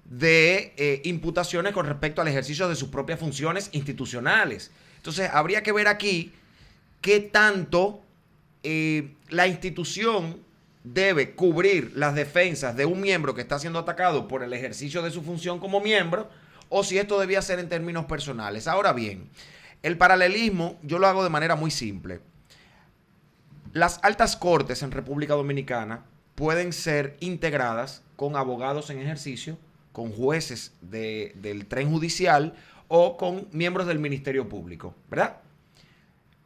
de imputaciones con respecto al ejercicio de sus propias funciones institucionales. Entonces, habría que ver aquí qué tanto la institución debe cubrir las defensas de un miembro que está siendo atacado por el ejercicio de su función como miembro, o si esto debía ser en términos personales. Ahora bien, el paralelismo yo lo hago de manera muy simple. Las altas cortes en República Dominicana pueden ser integradas con abogados en ejercicio con jueces del tren judicial o con miembros del Ministerio Público, ¿verdad?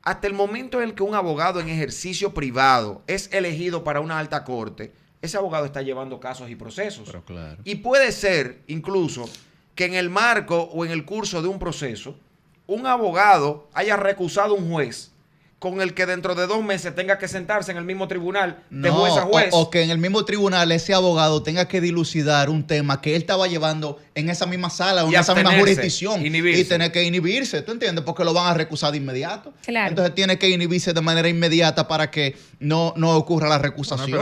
Hasta el momento en el que un abogado en ejercicio privado es elegido para una alta corte, ese abogado está llevando casos y procesos. Pero claro. Y puede ser incluso que en el marco o en el curso de un proceso, un abogado haya recusado a un juez con el que dentro de 2 meses tenga que sentarse en el mismo tribunal de juez a juez. O que en el mismo tribunal ese abogado tenga que dilucidar un tema que él estaba llevando en esa misma sala o en esa misma jurisdicción y tener que inhibirse, ¿tú entiendes? Porque lo van a recusar de inmediato. Claro. Entonces tiene que inhibirse de manera inmediata para que no ocurra la recusación.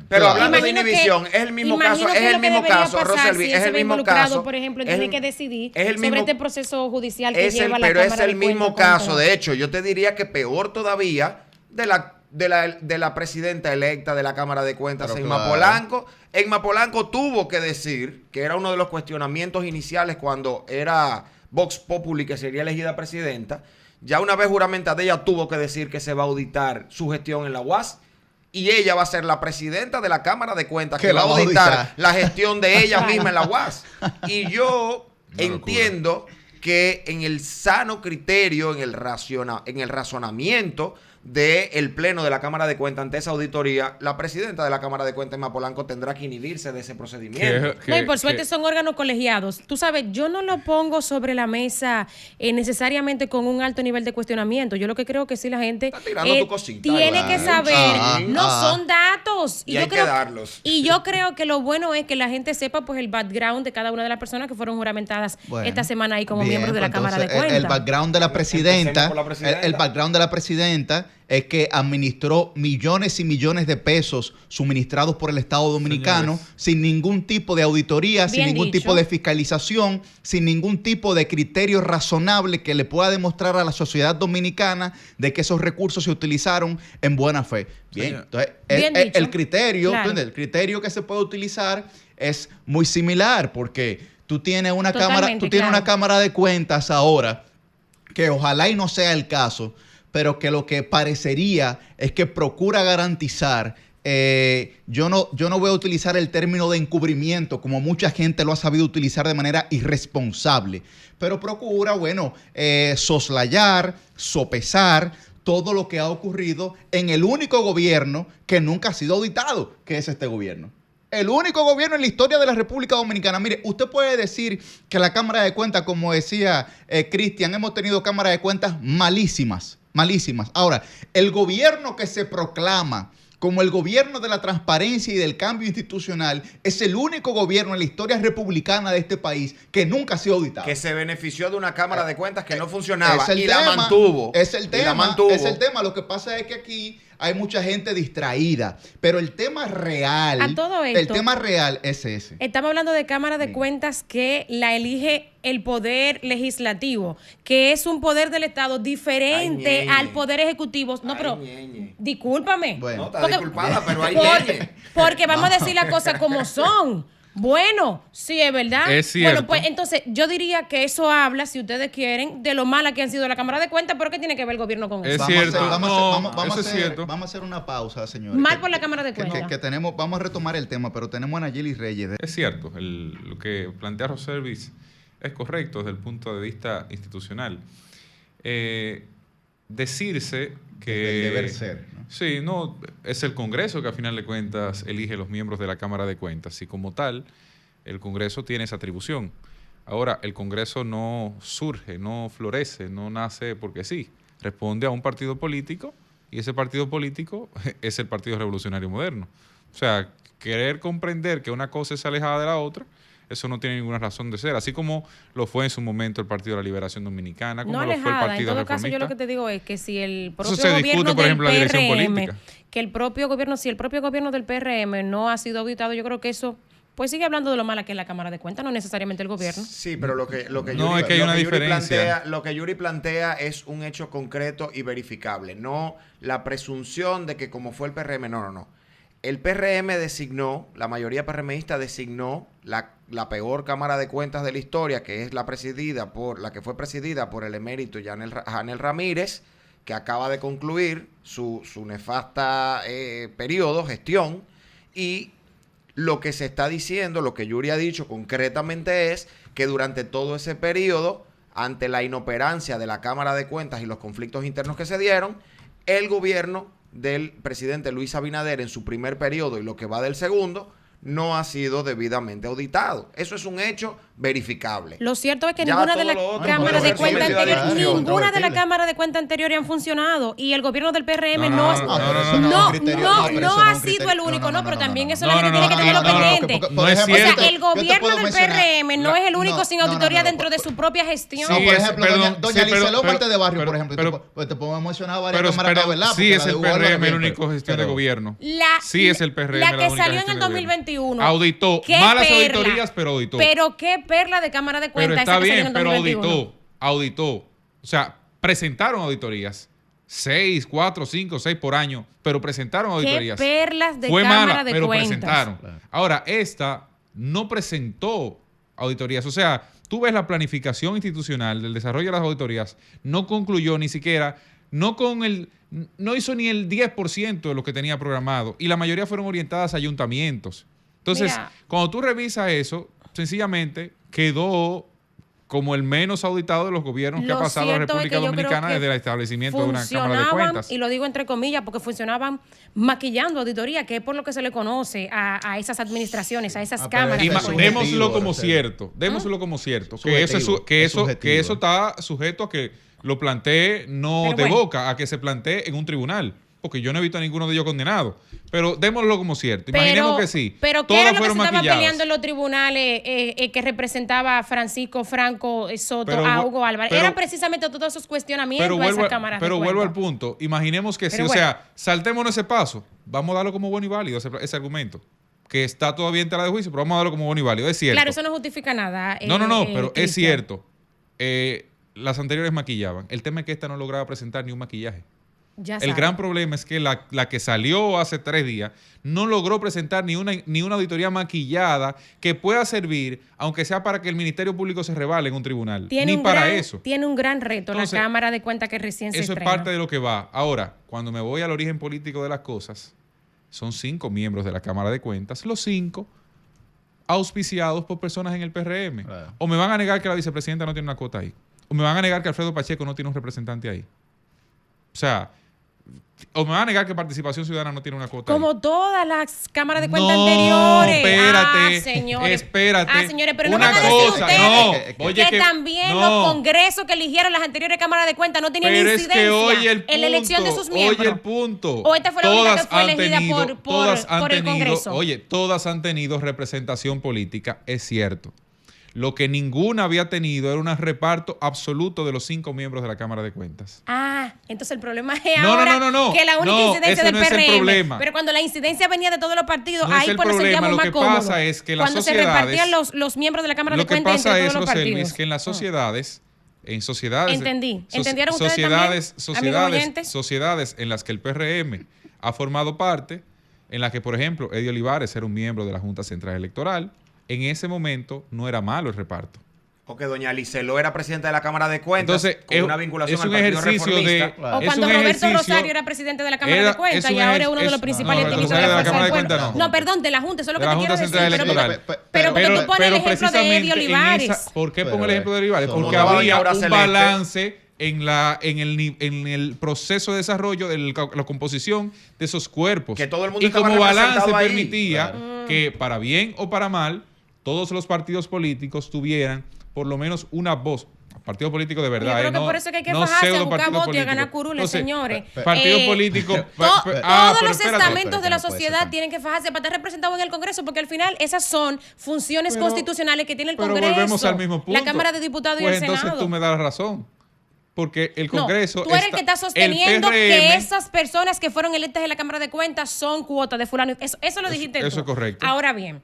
Pero hablando de inhibición, es el mismo caso, Roselvi, es el mismo caso. Por ejemplo, tiene que decidir sobre este proceso judicial que lleva la Cámara de Cuentas. Pero es el mismo caso. De hecho, yo te diría que peor todavía de la presidenta electa de la Cámara de Cuentas, Emma Polanco. Emma Polanco tuvo que decir, que era uno de los cuestionamientos iniciales cuando era Vox Populi, que sería elegida presidenta, ya una vez juramentada, ella tuvo que decir que se va a auditar su gestión en la UAS. Y ella va a ser la presidenta de la Cámara de Cuentas que va a auditar la gestión de ella misma en la UAS. Y yo entiendo que en el sano criterio, en el razonamiento del Pleno de la Cámara de Cuentas ante esa auditoría, la presidenta de la Cámara de Cuentas, Emma Polanco, tendrá que inhibirse de ese procedimiento. No, y por suerte son órganos colegiados. Tú sabes, yo no lo pongo sobre la mesa necesariamente con un alto nivel de cuestionamiento. Yo lo que creo que sí la gente tiene que saber, son datos. Y hay que darlos. Y yo creo que lo bueno es que la gente sepa pues el background de cada una de las personas que fueron juramentadas esta semana ahí como miembros de la Cámara de Cuentas. El background de la presidenta, el background de la presidenta es que administró millones y millones de pesos suministrados por el Estado Dominicano sin ningún tipo de auditoría, sin ningún tipo de fiscalización, sin ningún tipo de criterio razonable que le pueda demostrar a la sociedad dominicana de que esos recursos se utilizaron en buena fe. Bien, entonces el criterio, el criterio que se puede utilizar es muy similar porque tú tienes una una Cámara de Cuentas ahora que ojalá y no sea el caso, pero que lo que parecería es que procura garantizar, yo no voy a utilizar el término de encubrimiento como mucha gente lo ha sabido utilizar de manera irresponsable, pero procura, soslayar, sopesar todo lo que ha ocurrido en el único gobierno que nunca ha sido auditado, que es este gobierno. El único gobierno en la historia de la República Dominicana. Mire, usted puede decir que la Cámara de Cuentas, como decía Cristian, hemos tenido cámaras de cuentas malísimas. Ahora, el gobierno que se proclama como el gobierno de la transparencia y del cambio institucional es el único gobierno en la historia republicana de este país que nunca ha sido auditado. Que se benefició de una Cámara de Cuentas que no funcionaba la mantuvo. Es el tema. Lo que pasa es que aquí hay mucha gente distraída, pero el tema real, el tema real es ese. Estamos hablando de Cámara de Cuentas que la elige el Poder Legislativo, que es un poder del Estado diferente al Poder Ejecutivo. No, pero discúlpame. Bueno, no, está disculpada, pero hay porque vamos a decir las cosas como son. Bueno, sí, es verdad. Es cierto. Bueno, pues entonces yo diría que eso habla, si ustedes quieren, de lo mala que han sido la Cámara de Cuentas, pero ¿qué tiene que ver el gobierno con eso? Es cierto. Vamos a hacer una pausa, señores. Mal por la Cámara de Cuentas. Vamos a retomar el tema, pero tenemos a Nayeli Reyes. Es cierto, lo que plantea Roselvi es correcto desde el punto de vista institucional. Decirse que... El deber ser, ¿no? Sí, no, es el Congreso que a final de cuentas elige los miembros de la Cámara de Cuentas y como tal, el Congreso tiene esa atribución. Ahora, el Congreso no surge, no florece, no nace porque sí. Responde a un partido político y ese partido político es el Partido Revolucionario Moderno. O sea, querer comprender que una cosa es alejada de la otra, eso no tiene ninguna razón de ser. Así como lo fue en su momento el Partido de la Liberación Dominicana, como lo fue el Partido Reformista. En todo caso, yo lo que te digo es que si el propio gobierno del PRM, si el propio gobierno del PRM no ha sido auditado, yo creo que eso pues sigue hablando de lo mala que es la Cámara de Cuentas, no necesariamente el gobierno. Sí, pero lo que Yuri plantea es un hecho concreto y verificable, no la presunción de que como fue el PRM, no. El PRM designó, la mayoría PRMista designó la peor Cámara de Cuentas de la historia, que es la que fue presidida por el emérito Janel Ramírez, que acaba de concluir su nefasta gestión, y Lo que se está diciendo, lo que Yuri ha dicho concretamente es que durante todo ese periodo, ante la inoperancia de la Cámara de Cuentas y los conflictos internos que se dieron, el gobierno del presidente Luis Abinader en su primer periodo y lo que va del segundo, no ha sido debidamente auditado. Eso es un hecho verificable. Lo cierto es que ninguna de las cámaras de cuenta anteriores han funcionado y el gobierno del PRM no ha sido el único, pero también eso la gente tiene que tenerlo pendiente. O sea, el gobierno del PRM no es el único sin auditoría dentro de su propia gestión. Por ejemplo, doña Liceló Marte de Barrio, por ejemplo, te podemos mencionar varias cámaras, ¿verdad? Sí es el PRM el único gestión de gobierno. Sí es el PRM la que salió en el 2021. Auditó. Malas auditorías, pero auditó. Pero qué perla de Cámara de Cuentas. Pero está bien, pero auditó. O sea, presentaron auditorías. 6, 4, 5, 6 por año, pero presentaron auditorías. Qué perlas de Fue Cámara mala, de pero Cuentas. presentaron. Claro. Ahora, esta no presentó auditorías. O sea, tú ves la planificación institucional del desarrollo de las auditorías, no concluyó ni siquiera, no hizo ni el 10% de lo que tenía programado. Y la mayoría fueron orientadas a ayuntamientos. Entonces, cuando tú revisas eso, sencillamente quedó como el menos auditado de los gobiernos que ha pasado la República Dominicana desde el establecimiento de una Cámara de Cuentas. Y lo digo entre comillas porque funcionaban maquillando auditoría, que es por lo que se le conoce a esas administraciones, a esas cámaras. Y démoslo como cierto, que eso está sujeto a que lo plantee boca, a que se plantee en un tribunal. Porque yo no he visto a ninguno de ellos condenado. Pero démoslo como cierto. Imaginemos que sí. Pero ¿qué era lo que se estaba peleando en los tribunales que representaba a Francisco Franco Soto, a Hugo Álvarez? Eran precisamente todos esos cuestionamientos a esas cámaras de cuentas. Pero vuelvo al punto. Imaginemos que sí. O sea, saltémonos ese paso. Vamos a darlo como bueno y válido, ese argumento. Que está todavía en tela de juicio, pero vamos a darlo como bueno y válido. Es cierto. Claro, eso no justifica nada. No, pero es cierto. Las anteriores maquillaban. El tema es que esta no lograba presentar ni un maquillaje. El gran problema es que la que salió hace 3 días no logró presentar ni una auditoría maquillada que pueda servir, aunque sea para que el Ministerio Público se revale en un tribunal. Eso. Tiene un gran reto. Entonces, la Cámara de Cuentas que recién se estrena. Eso es parte de lo que va. Ahora, cuando me voy al origen político de las cosas, son 5 miembros de la Cámara de Cuentas, los 5 auspiciados por personas en el PRM. O me van a negar que la vicepresidenta no tiene una cuota ahí. O me van a negar que Alfredo Pacheco no tiene un representante ahí. O sea... O me van a negar que Participación Ciudadana no tiene una cuota. Como ahí. Todas las cámaras de cuentas anteriores. Espérate. Señores, pero no van a decir ustedes que también los congresos que eligieron las anteriores cámaras de cuentas no tenían incidencia en la elección de sus miembros. Oye el punto. O esta fue la única que fue elegida por el Congreso. Oye, todas han tenido representación política, es cierto. Lo que ninguna había tenido era un reparto absoluto de los 5 miembros de la Cámara de Cuentas. Entonces el problema es ahora que la única incidencia del PRM. Pero cuando la incidencia venía de todos los partidos, ahí pues nos sentíamos más cómodos. Lo que pasa es que cuando se repartían los miembros de la Cámara de Cuentas entre todos los partidos. Lo que pasa es, que en las sociedades... ¿Entendieron ustedes también, sociedades en las que el PRM ha formado parte, en las que, por ejemplo, Eddie Olivares era un miembro de la Junta Central Electoral. En ese momento no era malo el reparto. O que doña Liceló era presidenta de la Cámara de Cuentas. Entonces, con una vinculación al Partido Reformista. O cuando Roberto Rosario era presidente de la Cámara de Cuentas y ahora es uno de los principales activistas de la Cámara de Cuentas. No, perdón, de la Junta, eso es lo que te quiero decir. Pero porque tú pones el ejemplo de Eddie Olivares. ¿Por qué pongo el ejemplo de Olivares? Porque había un balance en el proceso de desarrollo de la composición de esos cuerpos. Que todo el mundo y como balance ahí. Permitía que, para bien o para mal, todos los partidos políticos tuvieran por lo menos una voz. Partido político de verdad. Yo creo que por eso que hay que bajarse a buscar votos y a ganar curules, señores. Partido político. Todos los estamentos de la sociedad tienen que fajarse para estar representados en el Congreso, porque al final esas son funciones constitucionales que tiene el Congreso. Pero volvemos al mismo punto. La Cámara de Diputados y el Senado. Entonces tú me das razón. Porque el Congreso... tú eres el que está sosteniendo que esas personas que fueron electas en la Cámara de Cuentas son cuotas de fulano. Eso lo dijiste tú. Eso es correcto. Ahora bien,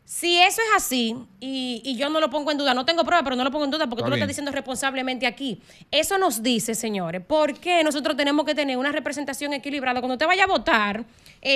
Si eso es así, y yo no lo pongo en duda, no tengo prueba, pero no lo pongo en duda porque tú lo estás diciendo responsablemente aquí. Eso nos dice, señores, por qué nosotros tenemos que tener una representación equilibrada. Cuando usted vaya a votar,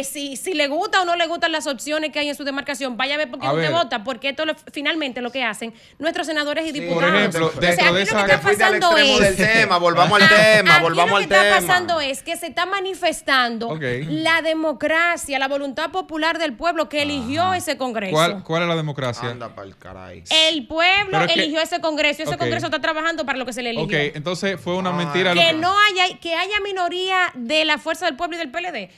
si le gusta o no le gustan las opciones que hay en su demarcación, vaya a ver por qué usted vota, porque esto finalmente lo que hacen nuestros senadores y diputados. Por ejemplo, dentro de esa... Te fuiste al extremo del tema, volvamos al tema, volvamos al tema. Lo que está pasando es que se está manifestando la democracia, la voluntad popular del pueblo que eligió ese Congreso. ¿Cuál es la democracia? Anda pa'l caray. El pueblo eligió ese Congreso y ese Congreso está trabajando para lo que se le eligió. Ok, entonces fue una mentira. Que haya minoría de la fuerza del pueblo y del PLD.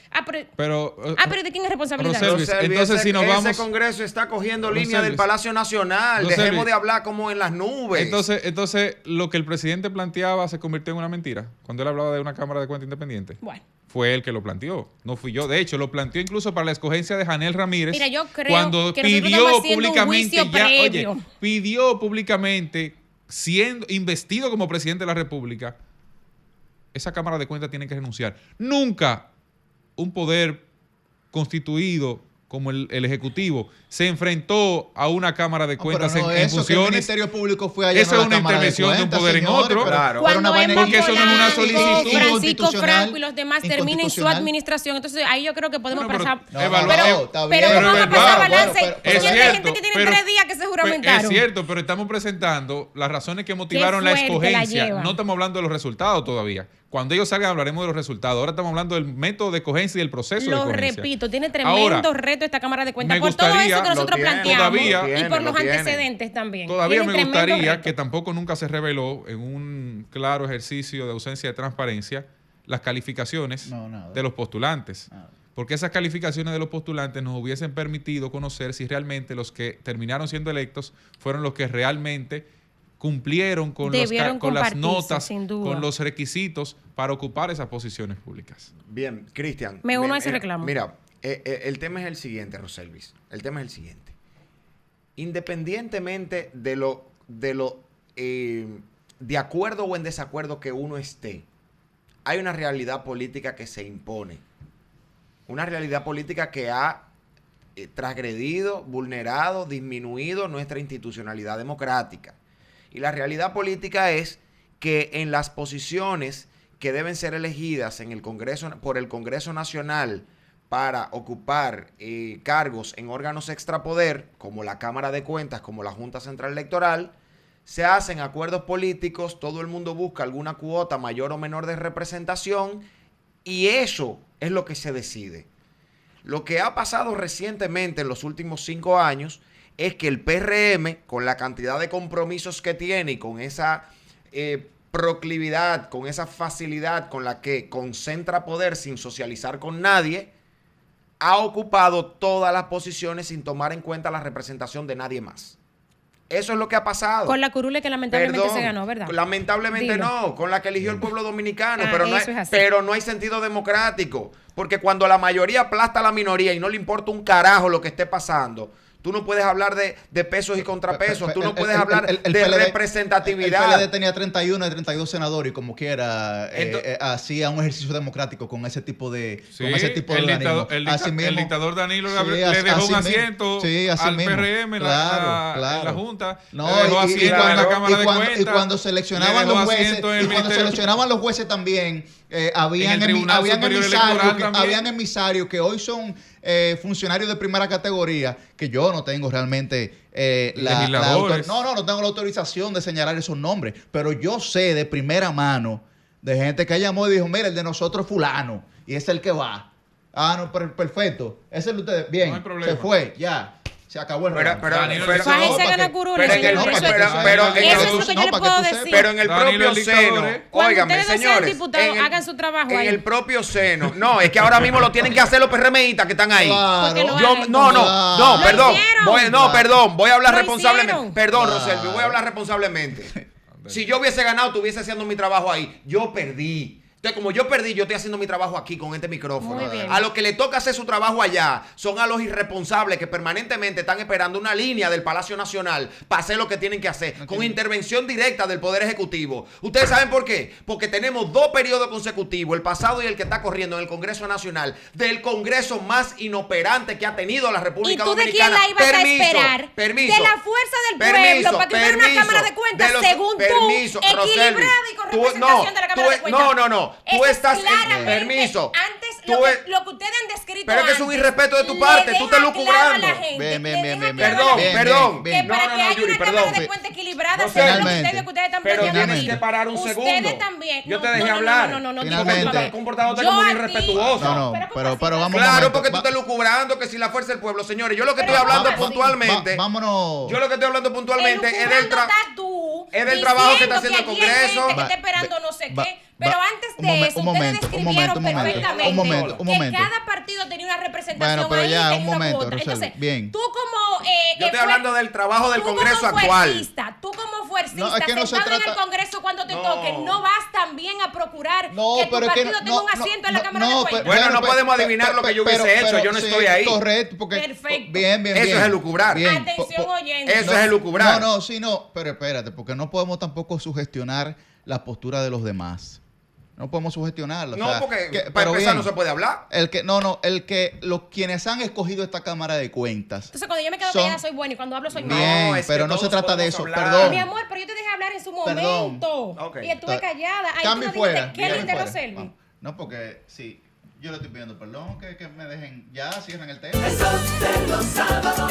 Pero ¿de quién es responsabilidad? Entonces si nos vamos... Ese Congreso está cogiendo línea del Palacio Nacional. Dejemos de hablar como en las nubes. Entonces, lo que el presidente planteaba se convirtió en una mentira. Cuando él hablaba de una Cámara de Cuentas independiente. Bueno. Fue él que lo planteó, no fui yo. De hecho, lo planteó incluso para la escogencia de Janel Ramírez. Mira, yo creo cuando que pidió públicamente pidió públicamente, siendo investido como presidente de la República, esa Cámara de Cuentas tiene que renunciar. Nunca un poder constituido como el Ejecutivo se enfrentó a una Cámara de Cuentas en funciones. Que el Ministerio Público fue allá. Eso es una intervención de un poder en otro. Claro. Porque eso no es una solicitud. Francisco Franco y los demás terminen su administración. Entonces ahí yo creo que podemos pasar. Pero vamos a pasar balance. Es cierto, hay gente que tiene 3 días que se juramentaron. Es cierto, pero estamos presentando las razones que motivaron la escogencia. No estamos hablando de los resultados todavía. Cuando ellos salgan hablaremos de los resultados. Ahora estamos hablando del método de escogencia y del proceso de escogencia. Lo repito, tiene tremendo reto esta Cámara de Cuentas por todo eso que nosotros planteamos y por los antecedentes también. Todavía me gustaría que tampoco nunca se reveló en un claro ejercicio de ausencia de transparencia las calificaciones de los postulantes. Porque esas calificaciones de los postulantes nos hubiesen permitido conocer si realmente los que terminaron siendo electos fueron los que realmente cumplieron con las notas, con los requisitos para ocupar esas posiciones públicas. Bien, Cristian. Me uno a ese reclamo. Mira, el tema es el siguiente, Roselvis. El tema es el siguiente. Independientemente de acuerdo o en desacuerdo que uno esté, hay una realidad política que se impone. Una realidad política que ha transgredido, vulnerado, disminuido nuestra institucionalidad democrática. Y la realidad política es que en las posiciones que deben ser elegidas en el Congreso, por el Congreso Nacional para ocupar cargos en órganos extrapoder, como la Cámara de Cuentas, como la Junta Central Electoral, se hacen acuerdos políticos, todo el mundo busca alguna cuota mayor o menor de representación y eso es lo que se decide. Lo que ha pasado recientemente en los últimos 5 años es que el PRM, con la cantidad de compromisos que tiene y con esa proclividad, con esa facilidad con la que concentra poder sin socializar con nadie, ha ocupado todas las posiciones sin tomar en cuenta la representación de nadie más. Eso es lo que ha pasado. Con la curule que lamentablemente se ganó, ¿verdad? Lamentablemente no, con la que eligió el pueblo dominicano, pero no hay sentido democrático, porque cuando la mayoría aplasta a la minoría y no le importa un carajo lo que esté pasando, tú no puedes hablar de pesos y contrapesos, tú no puedes hablar de representatividad. El PLD tenía 31 de 32 senadores y como quiera hacía un ejercicio democrático con ese tipo de el dictador Danilo le dejó un asiento al PRM en la Junta, le dejó asiento en la Cámara de Cuentas. Y cuando seleccionaban los jueces también, habían emisarios que hoy son funcionarios de primera categoría, que yo no tengo realmente no tengo la autorización de señalar esos nombres, pero yo sé de primera mano de gente que llamó y dijo, mira, el de nosotros es fulano y es el que va. No, perfecto, ese es el de ustedes. Bien, no se fue, ya. Se acabó el pero en el propio seno, óigame, señores, hagan su trabajo en el propio seno. No, es que ahora mismo lo tienen que hacer los PRMistas que están ahí. Perdón, voy a hablar responsablemente. Perdón, Roselvi, voy a hablar responsablemente. Si yo hubiese ganado, estuviese haciendo mi trabajo ahí. Yo perdí. Entonces, como yo perdí, yo estoy haciendo mi trabajo aquí con este micrófono. Muy bien. A los que le toca hacer su trabajo allá son a los irresponsables que permanentemente están esperando una línea del Palacio Nacional para hacer lo que tienen que hacer, con intervención directa del Poder Ejecutivo. ¿Ustedes saben por qué? Porque tenemos 2 periodos consecutivos, el pasado y el que está corriendo en el Congreso Nacional, del Congreso más inoperante que ha tenido la República Dominicana. ¿Y tú de quién la ibas a esperar? Permiso. De la fuerza del pueblo, para que hubiera una Cámara de Cuentas, según tú, equilibrada y con representación de la Cámara de Cuentas. No. Tú estás claramente, permiso. Antes Tú lo que ustedes han descrito pero que es un antes, irrespeto de tu parte, tú estás lucubrando. Perdón. Que para que haya Yuri, una Cámara de Cuentas equilibrada, según lo que ustedes están pero planteando tienes que parar un segundo. Ustedes también. Yo te dejé hablar. No. Finalmente. Tú estás comportándote como un irrespetuoso. No, pero vamos. Claro, porque tú estás lucubrando que si la fuerza del pueblo, señores. Yo lo que estoy hablando puntualmente. Vámonos. Yo lo que estoy hablando puntualmente es del trabajo que está haciendo el Congreso. Que está esperando no sé qué. Pero antes de eso, ustedes describieron perfectamente que cada partido tenía una representación. Bueno, pero ahí ya, y un una momento, cuota. Roseli, Entonces, bien. tú como yo estoy hablando del trabajo del Congreso actual. Tú como fuercista, No, es que no se sentado en trata- el Congreso cuando te toque, no vas también a procurar que tu pero es que partido tenga un asiento en la Cámara de Cuentas. Bueno, no podemos adivinar lo que yo hubiese hecho, yo no estoy ahí. Correcto, porque Perfecto. Bien. Eso es elucubrar. Atención, oyente. Eso es elucubrar. No, pero espérate, porque no podemos tampoco sugestionar la postura de los demás. No podemos sugestionarlo. No, porque para empezar no se puede hablar. Quienes han escogido esta Cámara de Cuentas. Entonces, cuando yo me quedo callada soy buena y cuando hablo soy mala. Bien, es pero que no se todos trata de podemos eso. hablar. Perdón. Mi amor, pero yo te dejé hablar en su Perdón. momento. Ok. Y estuve callada. Ahí Cambio tú no fuera. dijiste, ¿qué cambio linda fuera. Roselvi? No, porque sí. Yo le estoy pidiendo perdón, que me dejen. Ya cierran el tema. El sol de los sábados.